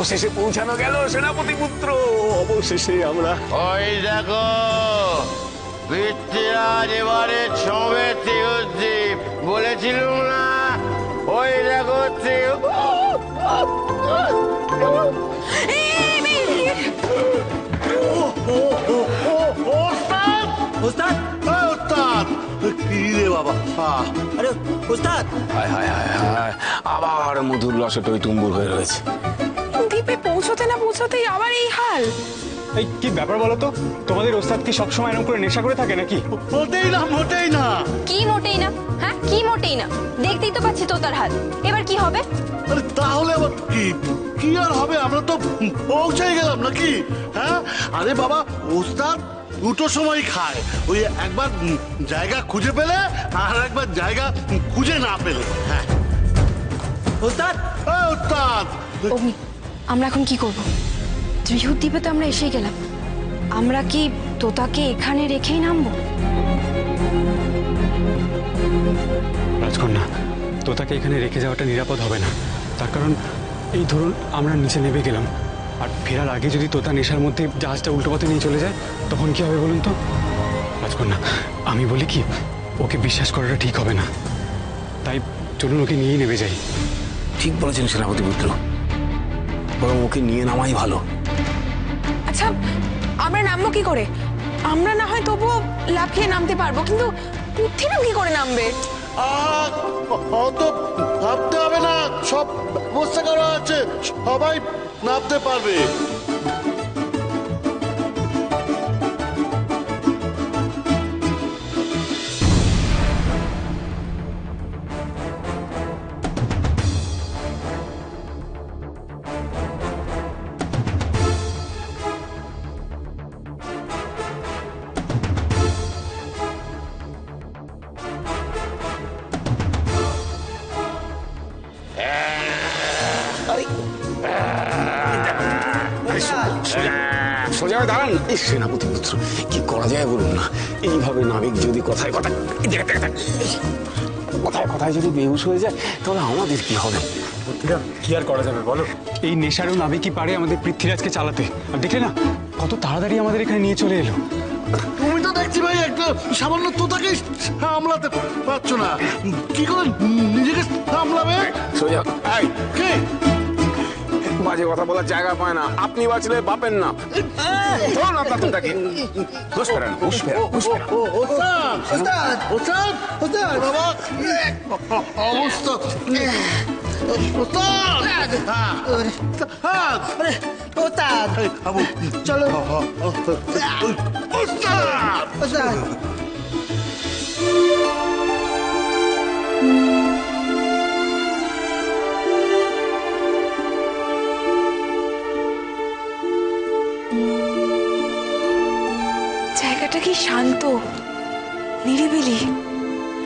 অবশেষে পৌঁছানো গেল সেনাপতি পুত্র। অবশেষে আমরা ওই দেখো পৃথ্বীরাজ এবারে ছবে ত্রিউদ্দীপ, বলেছিলুম না? ওই দেখো উস্তাদ! উস্তাদ! কি রে বাবা? আরে উস্তাদ! হায় হায় হায় হায়, আবার মধুর রসে টই তুম্বুর হয়ে রয়েছে। দ্বীপে পৌঁছতে না পৌঁছতেই আবার এই হাল। এই কি ব্যাপার বলো তো? তোমাদের ওস্তাদ কি সবসময় এরকম করে নেশা করে থাকে নাকি? মোটেই না, মোটেই না। কি মোটেই না? হ্যাঁ, কি মোটেই না? দেখতেই তো পাচ্ছি তো তার হাল। এবার কি হবে? আরে তাহলে আবার কি? কি আর হবে? আমরা তো পৌঁছে গেলাম নাকি? হ্যাঁ, আরে বাবা, উস্তাদ দুটো সময় খায়। ওই একবার জায়গা খুঁজে পেলে আর একবার জায়গা খুঁজে না পেলে। হ্যাঁ উস্তাদ! উস্তাদ! অগ্নি, আমরা এখন কি করব? ত্রিহুত দ্বীপে তো আমরা এসেই গেলাম। আমরা কি তোতাকে এখানে রেখেই নামবো? রাজকন্যা, তোতাকে এখানে রেখে যাওয়াটা নিরাপদ হবে না। তার কারণ এই ধরুন আমরা নিচে নেমে গেলাম, আর ফেরার আগে যদি তোতা নেশার মধ্যে জাহাজটা উল্টো পথে নিয়ে চলে যায়, তখন কি হবে বলুন তো? রাজকন্যা, আমি বলি কি, ওকে বিশ্বাস করাটা ঠিক হবে না। তাই চলুন ওকে নিয়েই নেমে যাই। ঠিক বলেছেন সেনাপতি পুত্র, বরং ওকে নিয়ে নামাই ভালো। আচ্ছা, আমরা নামবো কি করে? আমরা না হয় তবুও লাফিয়ে নামতে পারবো, কিন্তু পৃথ্বীরাজ কি করে নামবে? অত ভাবতে হবে না, সব ব্যবস্থা করা আছে, সবাই নামতে পারবে। সোজা হয়ে দাঁড়ান। এই সেনাপতি পুত্র, কি করা যায় বলুন না? এইভাবে নাবিক যদি কথায় কথায় কথায় কথায় যদি বেহুশ হয়ে যায়, তাহলে আমাদের কি হবে? কি আর করা যাবে বলো? এই নেশারও নাবে কি পারে আমাদের পৃথ্বীরাজকে চালাতে? আর দেখলে না কত তাড়াতাড়ি আমাদের এখানে নিয়ে চলে এলো। তুমি তো দেখছি ভাই একটা সামান্য তোতাকে সামলাতে পারছো না, কি করে নিজেকে সামলাবে? সোজা এই, কে? বাজে কথা বলার জায়গা পায় না। আপনি বাঁচলে বাপেন না। ধরুন আপনার তোতাকে। ঘুষ ফেরান, ঘুষ ফেরান, ঘুষ ফেরান। ওস্তাদ! ওস্তাদ! ওস্তাদ! ওস্তাদ! বাবা, অবস্থা! ওস্তাদ! ওস্তাদ! এই, বাবু, চলো। ওস্তাদ! ওস্তাদ! জায়গাটা কি শান্ত, নিরিবিলি।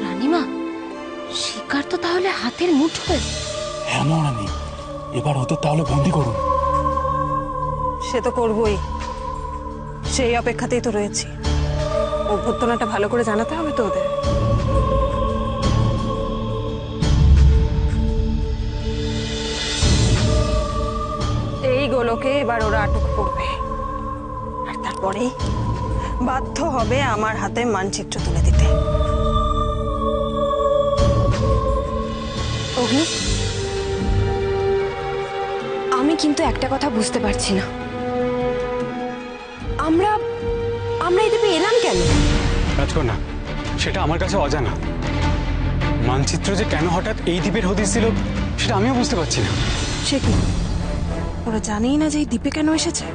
রানীমা, শিকার তো তাহলে হাতের মুঠোয়। হ্যাঁ মহারানী, এবার ওদের তাহলে বন্দি করুন। সে তো করবই, সেই অপেক্ষাতেই তো রয়েছি। অভ্যর্থনাটা ভালো করে জানাতে হবে তো ওদের। এই গোলকে এবার ওরা আটক করবে, আর তারপরেই বাধ্য হবে আমার হাতে মানচিত্র তুলে দিতে। অগ্নি, আমি কিন্তু একটা কথা বুঝতে পারছি না। আমরা আমরা এই দ্বীপে এলাম কেন? রাজকন্যা, সেটা আমার কাছে অজানা। মানচিত্র যে কেন হঠাৎ এই দ্বীপের হদিশ ছিল, সেটা আমিও বুঝতে পারছি না। সে কি, ওরা জানেই না যে এই দ্বীপে কেন এসেছে?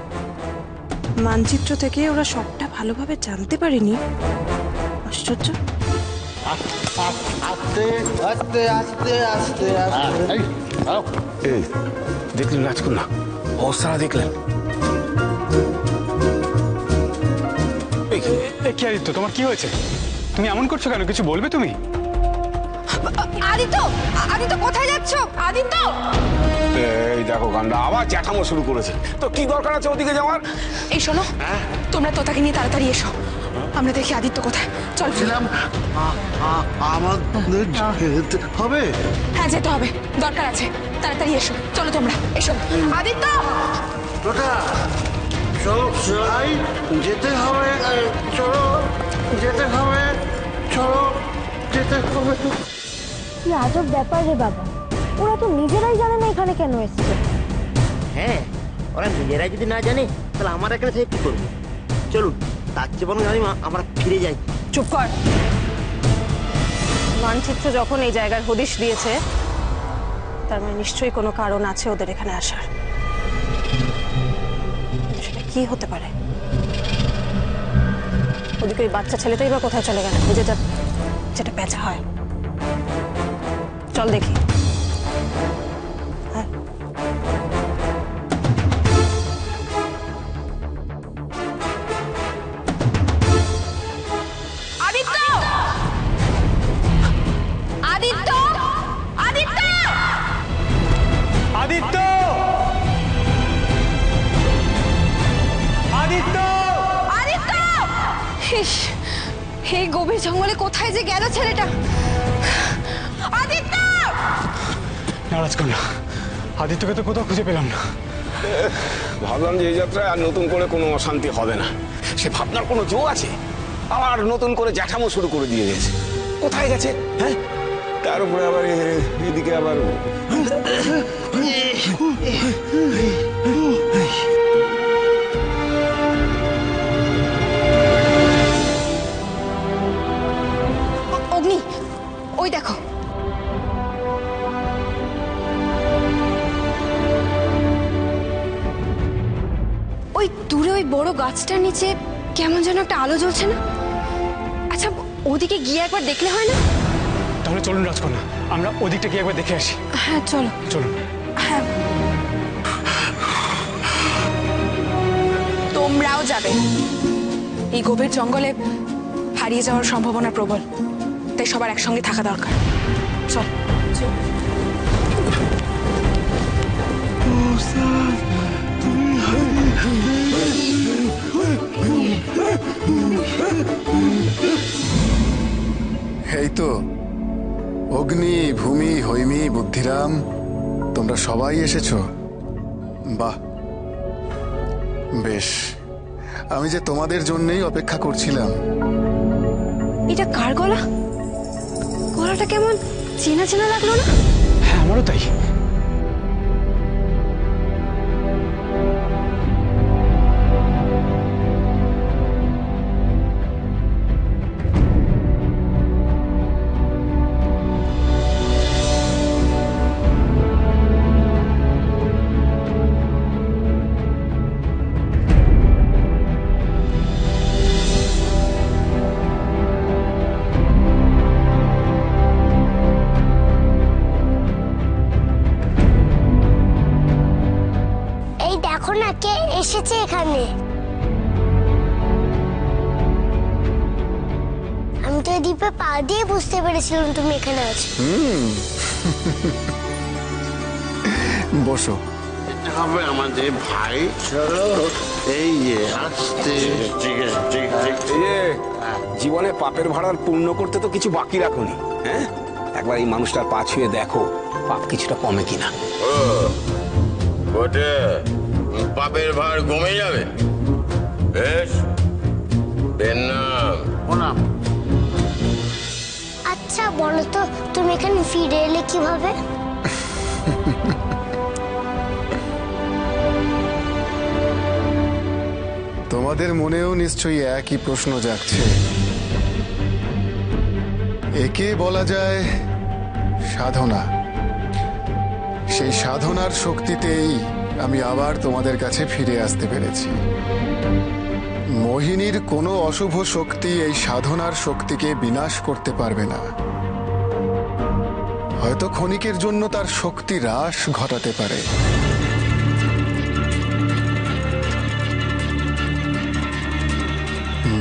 মানচিত্র থেকে ওরা সবটা ভালোভাবে জানতে পারেনি। আশ্চর্য। আস্তে আস্তে আস্তে আস্তে আস্তে। এই দেখলেন রাজকন্যা, অবস্থাটা দেখলেন? কি আদিত্য, তোমার কি হয়েছে? তুমি এমন করছো কেন? কিছু বলবে তুমি? আদিত্য, আদিত্য কোথায় যাচ্ছ? আদিত্য! এই দেখো গান্ডা আবার চ্যাঠামো শুরু করেছে। তো কি দরকার আছে ওদিকে যাওয়ার? এই শোনো, তোমরা তোতাকে নিয়ে তাড়াতাড়ি এসো। আমরা দেখি আদিত্য কোথায়। চল। বলছিলাম আমাদের যেতে হবে। হ্যাঁ যেতে হবে, দরকার আছে। তাড়াতাড়ি এসো, চলো তোমরা এসো। আদিত্য! ওটা চলো ভাই, যেতে হবে। চলো যেতে হবে, চলো যেতে হবে। কি আজব ব্যাপার রে বাবা, ওরা তো নিজেরাই জানে না এখানে কেন এসছে। হ্যাঁ, ওরা নিজেরাই যদি না জানে তাহলে আমার এখানে সে কি করবো? চলুন, তার চেয়ে বরং রানীমা আমরা ফিরে যাই। চুপ কর। মানচিত্র যখন এই জায়গার হদিশ দিয়েছে, তার মানে নিশ্চয়ই কোনো কারণ আছে ওদের এখানে আসার। সেটা কি হতে পারে? ওদিকে ওই বাচ্চা ছেলেটাই বা কোথায় চলে গেল, যেটা পেঁচা হয়। চল দেখি। হ্যাঁ, আদিত্য! আদিত্য! আদিত্য! আদিত্য! আদিত্য! আদিত্য! ইস, এই গভীর জঙ্গলে কোথায় যে গেল ছেলেটা? আদিত্য! নারাজ কর না, আদিত্যকে তো কোথাও খুঁজে পেলাম না। ভাবলাম যে এই যাত্রায় আর নতুন করে কোনো অশান্তি হবে না। সে ভাবনার কোনো জো আছে? আবার নতুন করে জ্যাঠামো শুরু করে দিয়ে গেছে। কোথায় গেছে? হ্যাঁ, তার উপরে আবার এদিকে আবার অগ্নি, ওই দেখো। ওই দূরে ওই বড় গাছটার নিচে কেমন যেন একটা আলো জ্বলছে না? আচ্ছা, ওদিকে গিয়ে একবার দেখলে হয় না? তাহলে চলুন রাজকন্যা, আমরা ওদিকটা গিয়ে একবার দেখে আসি। হ্যাঁ চলো। চলুন। হ্যাঁ, তোমরাও যাবে। এই গভীর জঙ্গলে হারিয়ে যাওয়ার সম্ভাবনা প্রবল, তাই সবার একসঙ্গে থাকা দরকার। চল। এই তো অগ্নি, ভূমি, হৈমি, বুদ্ধিরাম, তোমরা সবাই এসেছো। বাহ, বেশ। আমি যে তোমাদের জন্যই অপেক্ষা করছিলাম। এটা কার গলা? গলাটা কেমন চেনা চেনা লাগলো না? হ্যাঁ, আমারও তাই। দেখো না কে এসেছে এখানে। আমি তো এই দ্বীপে পা দিয়ে বুঝতে পেরেছিলাম তুমি এখানে আছো। বসো। এটা হবে আমাদের ভাই। চলো এই যে আসতে। ঠিক আছে, ঠিক আছে। এই যে জীবনে পাপের ভাড়ার পূর্ণ করতে তো কিছু বাকি রাখুনি। হ্যাঁ, একবার এই মানুষটার পা ছুঁয়ে দেখো পাপ কিছুটা কমে কিনা। ওটা পাপের ভার কমে যাবে। বেশ, এর নাম প্রণাম। আচ্ছা বলো তো তুমি এখানে ফিরে এলে কিভাবে? তোমাদের মনেও নিশ্চয়ই একই প্রশ্ন জাগছে। একে বলা যায় সাধনা। সেই সাধনার শক্তিতেই আমি আবার তোমাদের কাছে ফিরে আসতে পেরেছি। মোহিনীর কোনো অশুভ শক্তি এই সাধনার শক্তিকে বিনাশ করতে পারবে না। হয়তো ক্ষণিকের জন্য তার শক্তি হ্রাস ঘটাতে পারে।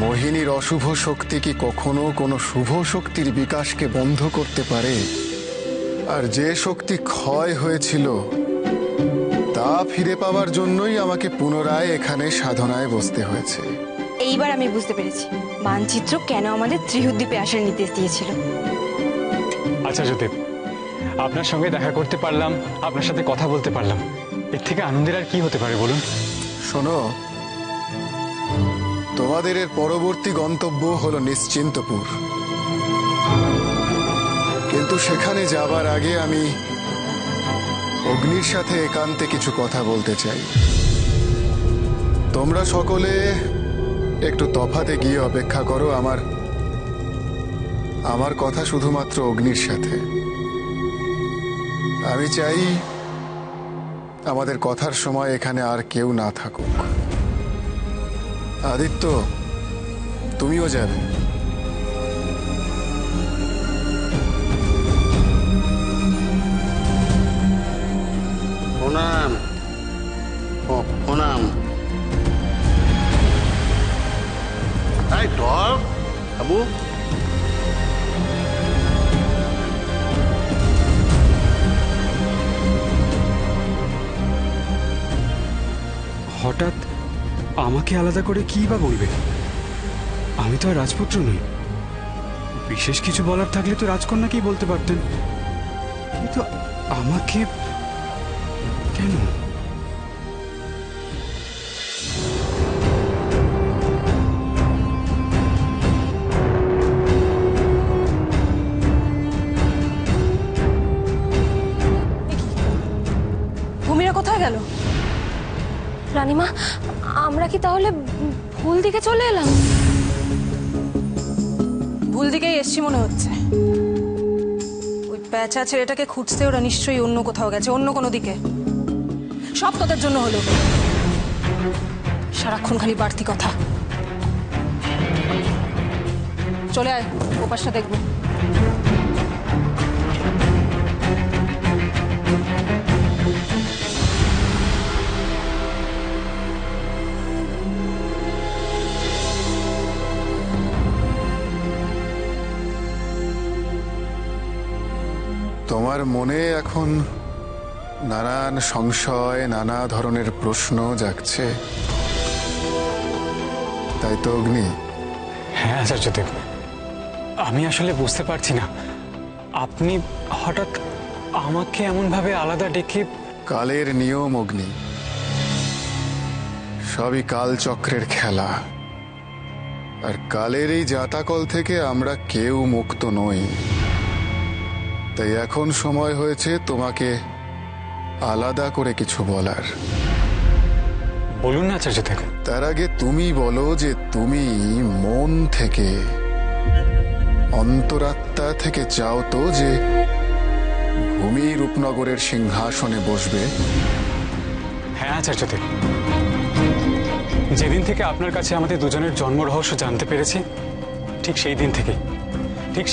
মোহিনীর অশুভ শক্তি কি কখনো কোনো শুভ শক্তির বিকাশকে বন্ধ করতে পারে? আর যে শক্তি ক্ষয় হয়েছিল তা ফিরে পাওয়ার জন্যই আমাকে পুনরায় এখানে সাধনায় বসতে হয়েছে। এইবার আমি বুঝতে পেরেছি মানচিত্র কেন আমাদের ত্রিহুদ্বীপে আসার নির্দেশ দিয়েছিল। আচার্যদেব, আপনার সঙ্গে দেখা করতে পারলাম, আপনার সাথে কথা বলতে পারলাম, এর থেকে আনন্দের আর কি হতে পারে বলুন? শোনো, তোমাদের এর পরবর্তী গন্তব্য হলো নিশ্চিন্তপুর, কিন্তু সেখানে যাবার আগে আমি অগ্নির সাথে একান্তে কিছু কথা বলতে চাই। তোমরা সকলে একটু তফাতে গিয়ে অপেক্ষা করো, আমার কথা শুধুমাত্র অগ্নির সাথে। আমি চাই আমাদের কথার সময় এখানে আর কেউ না থাকুক। আদিত্য, তুমিও যাবে। প্রণাম। প্রণাম। এই ধর বাবু। হঠাৎ আমাকে আলাদা করে কি বা বলবে? আমি তো আর রাজপুত্র নই। বিশেষ কিছু বলার থাকলে তো রাজকন্যাকেই বলতে পারতেন, কিন্তু আমাকে কেন? ভূমিরা কোথায় গেল? রানীমা, আমরা কি তাহলে ভুল দিকে চলে এলাম? ভুল দিকেই এসছি মনে হচ্ছে। ওই প্যাঁচা ছেলেটাকে খুঁজতে ওরা নিশ্চয়ই অন্য কোথাও গেছে, অন্য কোনো দিকে। সব তোদের জন্য হলো, সারাক্ষণ খালি বাড়তি কথা। চলে আয়, ওপাশটা দেখবো। তোমার মনে এখন নানান সংশয়, নানা ধরনের প্রশ্ন জাগছে, তাই তো অগ্নি? হ্যাঁ আচার্যদেব, আমি আসলে বুঝতে পারছি না, আপনি হঠাৎ আমাকে এমনভাবে আলাদা ডেকে। কালের নিয়ম অগ্নি, সবই কালচক্রের খেলা। আর কালের এই জাতাকল থেকে আমরা কেউ মুক্ত নই। তাই এখন সময় হয়েছে তোমাকে আলাদা করে কিছু বলার। বলুন না আচার্যদেব। তার আগে তুমি বলো যে তুমি মন থেকে, অন্তরাত্মা থেকে চাও তো যে ভূমি রূপনগরের সিংহাসনে বসবে? হ্যাঁ আচার্যদেব, যেদিন থেকে আপনার কাছে আমাদের দুজনের জন্ম রহস্য জানতে পেরেছি, ঠিক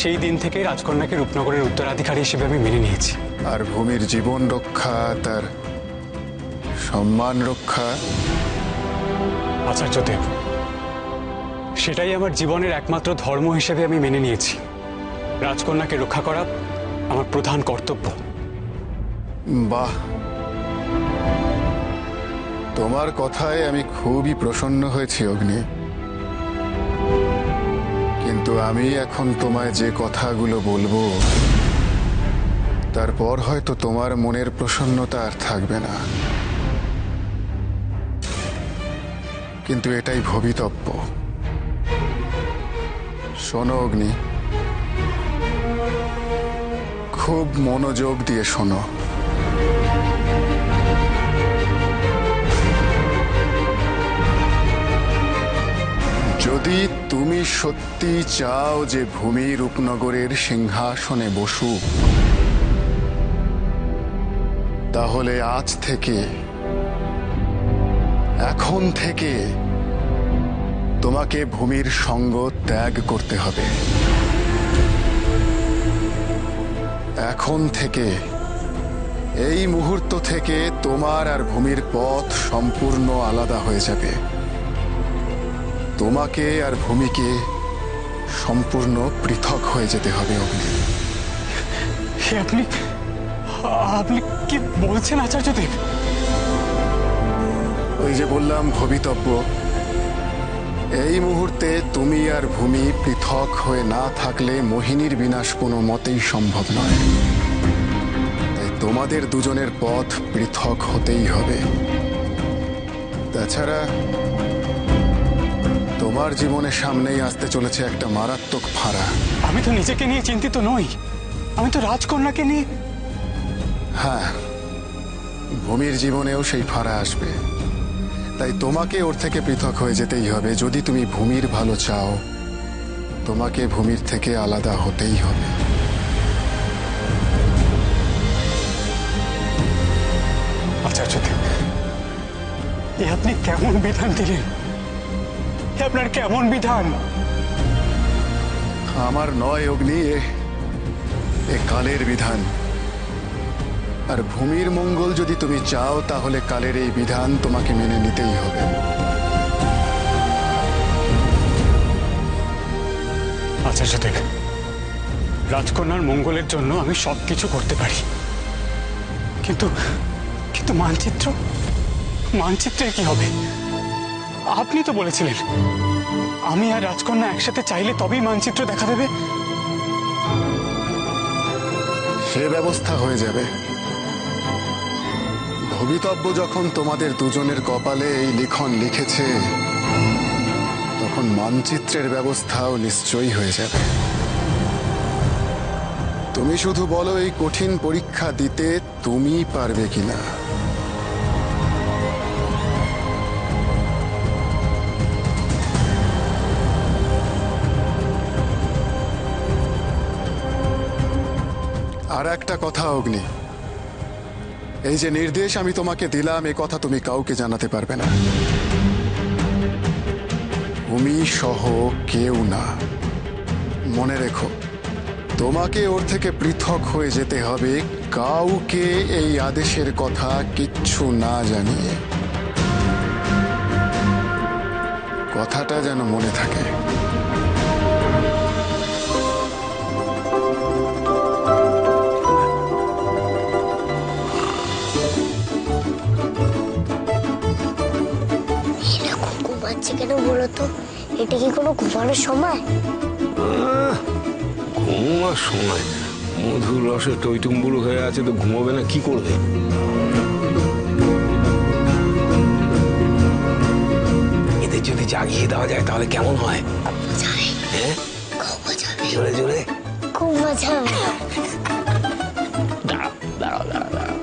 সেই দিন থেকেই রাজকন্যাকে রূপনগরের উত্তরাধিকারী হিসেবে আমি মেনে নিয়েছি। আর ভূমির জীবন রক্ষা, তার সম্মান রক্ষা? আচার্যদেব, সেটাই আমার জীবনের একমাত্র ধর্ম হিসেবে আমি মেনে নিয়েছি। রাজকন্যাকে রক্ষা করা আমার প্রধান কর্তব্য। বাহ, তোমার কথায় আমি খুবই প্রসন্ন হয়েছি অগ্নি। কিন্তু আমি এখন তোমায় যে কথাগুলো বলবো, তারপর হয়তো তোমার মনের প্রসন্নতা আর থাকবে না, কিন্তু এটাই ভবিতব্য। শোনো অগ্নি, খুব মনোযোগ দিয়ে শোনো। যদি তুমি সত্যি চাও যে ভূমি রূপনগরের সিংহাসনে বসুক, তাহলে আজ থেকে, এখন থেকে তোমাকে ভূমির সঙ্গ ত্যাগ করতে হবে। এখন থেকে, এই মুহূর্ত থেকে তোমার আর ভূমির পথ সম্পূর্ণ আলাদা হয়ে যাবে। তোমাকে আর ভূমিকে সম্পূর্ণ পৃথক হয়ে যেতে হবে অগ্নি। আপনি আপনি কি বলছেন আচার্যদেব? ওই যে বললাম ভবিতব্য, এই মুহূর্তে তুমি আর ভূমি পৃথক হয়ে না থাকলে মোহিনীর বিনাশ কোনো মতেই সম্ভব নয়। তাই তোমাদের দুজনের পথ পৃথক হতেই হবে। তাছাড়া তোমার জীবনের সামনেই আসতে চলেছে একটা মারাত্মক ফাঁড়া। আমি তো নিজেকে নিয়ে চিন্তিত নই, আমি তো রাজকন্যাকে নিয়ে। হ্যাঁ, ভূমির জীবনেও সেই ফাঁড়া আসবে। তাই তোমাকে ওর থেকে পৃথক হয়ে যেতেই হবে। যদি তুমি ভূমির ভালো চাও, তোমাকে ভূমির থেকে আলাদা হতেই হবে। আচার্যদেব, এ আপনি কেমন বিধান দিলেন? এ আপনার কেমন বিধান? আমার নয় অগ্নি, এ কালের বিধান। আর ভূমির মঙ্গল যদি তুমি চাও, তাহলে কালের এই বিধান তোমাকে মেনে নিতেই হবে। আচার্যদেব, রাজকন্যার মঙ্গলের জন্য আমি সবকিছু করতে পারি, কিন্তু কিন্তু মানচিত্রের কি হবে? আপনি তো বলেছিলেন আমি আর রাজকন্যা একসাথে চাইলে তবেই মানচিত্র দেখা দেবে। সে ব্যবস্থা হয়ে যাবে। ভবিতব্য যখন তোমাদের দুজনের কপালে এই লিখন লিখেছে, তখন মানচিত্রের ব্যবস্থাও নিশ্চয়ই হয়ে যাবে। তুমি শুধু বলো এই কঠিন পরীক্ষা দিতে তুমি পারবে কিনা। আর একটা কথা অগ্নি, এই যে নির্দেশ আমি তোমাকে দিলাম, এ কথা তুমি কাউকে জানাতে পারবে না। ভূমি সহ কেউ না। মনে রেখো, তোমাকে ওর থেকে পৃথক হয়ে যেতে হবে, কাউকে এই আদেশের কথা কিচ্ছু না জানিয়ে। কথাটা যেন মনে থাকে। কেন বলো তো, এটা কি কোনো ঘুমানোর সময়? ঘুমার সময়? মধুর রসে টইটুম্বুর হয়ে আছে, তো ঘুমোবে না কি করবে? এদের যদি জাগিয়ে দেওয়া যায় তাহলে কেমন হয়? হ্যাঁ, জোরে জোরে খুব মজা হবে। দাঁড়াও দাঁড়াও দাঁড়াও দাঁড়াও।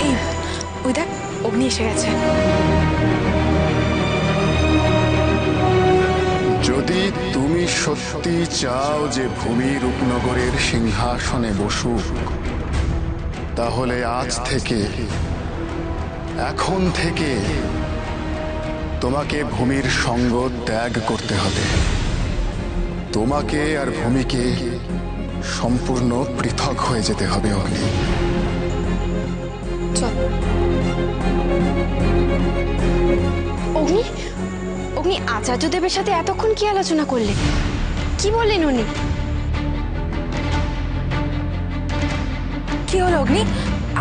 এই ওই দেখ, অগ্নি এসে গেছে। যদি তুমি সত্যি চাও যে ভূমি রূপনগরের সিংহাসনে বসুক, তাহলে আজ থেকে, এখন থেকে তোমাকে ভূমির সঙ্গ ত্যাগ করতে হবে। তোমাকে আর ভূমিকে সম্পূর্ণ পৃথক হয়ে যেতে হবে অগ্নি। চল। অগ্নি, অগ্নি আচার্যদেবের সাথে এতক্ষণ কি আলোচনা করলে? কি বললেন উনি? কি হলো অগ্নি?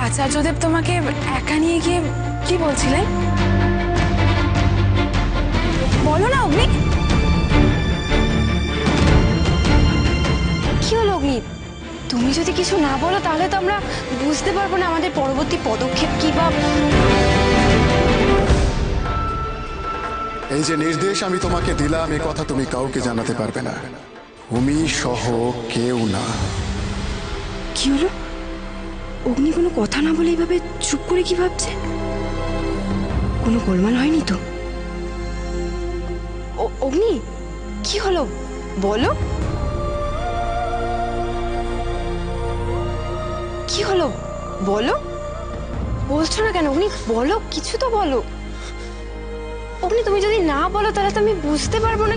আচার্যদেব তোমাকে একা নিয়ে গিয়ে কি বলছিলেন? বলো না অগ্নি। কি হলো অগ্নি? তুমি যদি কিছু না বলো তাহলে তো আমরা বুঝতে পারবো না আমাদের পরবর্তী পদক্ষেপ কি। বা এই যে নির্দেশ আমি তোমাকে দিলাম, এ কথা তুমি কাউকে জানাতে পারবে না। ভূমি সহ কেউ না। কি হলো? অগ্নি কোনো কথা না বলে এইভাবে চুপ করে কি ভাবছে? কোনো গোলমাল হয়নি তো? অগ্নি কি হলো বলো? কি হলো বলো? বলছো না কেন অগ্নি? বলো, কিছু তো বলো। অগ্নি, তুমি যদি না বলো তাহলে তো আমি বুঝতে পারবো না।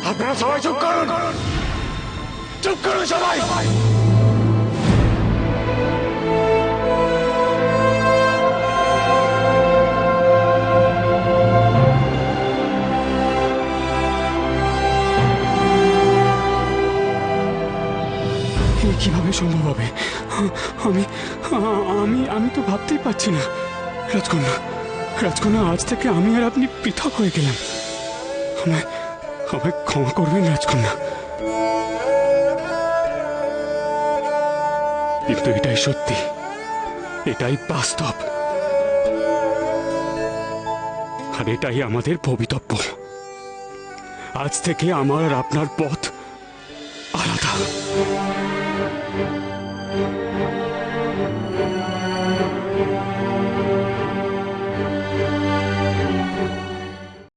আপনারা সবাই চুপ করুন, চুপ করুন সবাই। কিভাবে সম্ভব হবে? আমি আমি আমি তো ভাবতেই পারছি না। রাজকন্যা, রাজকন্যা, আজ থেকে আমি আর আপনি পৃথক হয়ে গেলাম। আমায় আমায় ক্ষমা করবেন রাজকন্যা। কিন্তু এটাই সত্যি, এটাই বাস্তব, আর এটাই আমাদের ভবিতব্য। আজ থেকে আমার আর আপনার পথ আলাদা।